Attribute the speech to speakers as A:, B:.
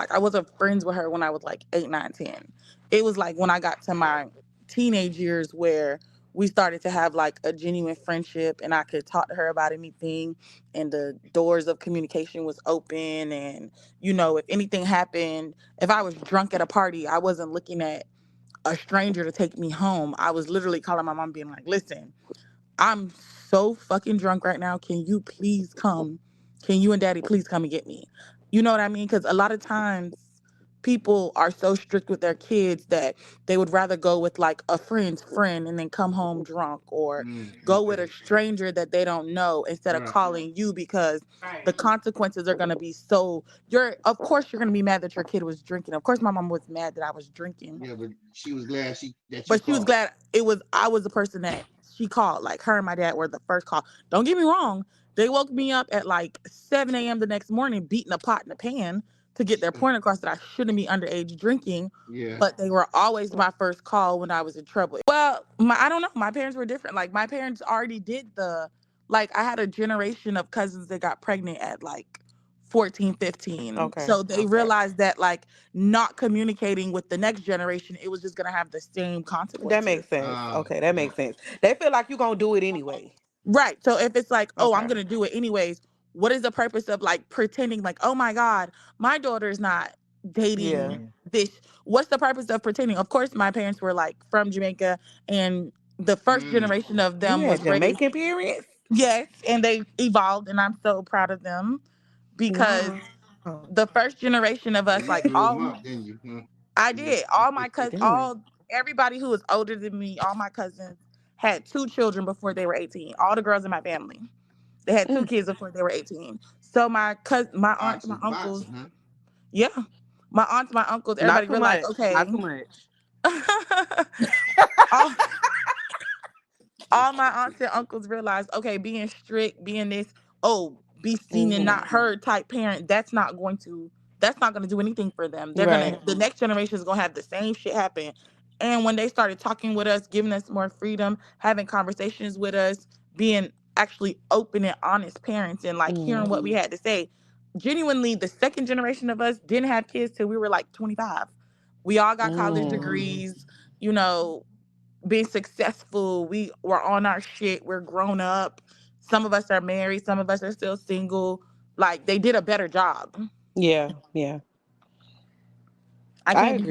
A: like I wasn't friends with her when I was like 8, 9, 10. It was like when I got to my teenage years where we started to have like a genuine friendship and I could talk to her about anything and the doors of communication was open. And if anything happened, if I was drunk at a party, I wasn't looking at a stranger to take me home. I was literally calling my mom being like, listen, I'm so fucking drunk right now. Can you please come? Can you and daddy please come and get me? You know what I mean? Because a lot of times people are so strict with their kids that they would rather go with like a friend's friend and then come home drunk, or go with a
B: Okay.
A: stranger that they don't know instead of
B: Right.
A: calling you, because the consequences are going to be so of course you're going to be mad that your kid was drinking. Of course my mom was mad that I was drinking,
B: Yeah, but she was glad that you
A: but she was
B: called.
A: glad I was the person that she called. Like her and my dad were the first call. Don't get me wrong. They woke me up at like 7 a.m. the next morning, beating a pot in a pan to get their point across that I shouldn't be underage drinking.
B: Yeah.
A: But they were always my first call when I was in trouble. Well, I don't know. My parents were different. Like my parents already did like I had a generation of cousins that got pregnant at like 14, 15.
C: Okay.
A: So they
C: Okay.
A: realized that like not communicating with the next generation, it was just gonna have the same
C: That
A: consequences.
C: makes sense.
B: Oh,
C: Okay, that makes sense. They feel like you're gonna do it anyway.
A: Right. So if it's like, oh, I'm
C: Okay.
A: gonna do it anyways, what is the purpose of like pretending like, oh my God, my daughter's not
C: Yeah.
A: dating this? What's the purpose of pretending? Of course, my parents were like from Jamaica, and the first
B: mm,
A: generation of
C: You
A: them
C: had
A: was raised,
C: Jamaican parents?
A: yes, and they evolved, and I'm so proud of them because
C: Wow.
A: the first generation of
B: so
A: us,
B: you
A: like
B: grew them
A: all
B: up, didn't you? Huh?
A: I
B: Yeah.
A: did. All my cousins,
C: Damn.
A: everybody who was older than me, all my cousins had 2 children before they were 18. All the girls in my family, they had 2 kids before they were 18. So my aunts, my
B: Boxing,
A: uncles,
B: boxing, huh?
A: yeah, my aunts, my uncles,
C: Not
A: everybody
C: too
A: realized,
C: much. Not
A: okay,
C: too much.
A: all, all my aunts and uncles realized, okay, being strict, being this, oh, be seen and
C: Hmm.
A: not heard type parent, that's not going to do anything for them.
C: Right.
A: The next generation is going to have the same shit happen. And when they started talking with us, giving us more freedom, having conversations with us, being actually open and honest parents, and like hearing what we
C: Hmm.
A: had to say, genuinely, the second generation of us didn't have kids till we were like 25. We all got college
C: Hmm.
A: degrees, you know, being successful. We were on our shit. We're grown up. Some of us are married. Some of us are still single. Like they did a better job.
C: Yeah. Yeah.
A: I
C: I
A: can't be
C: agree.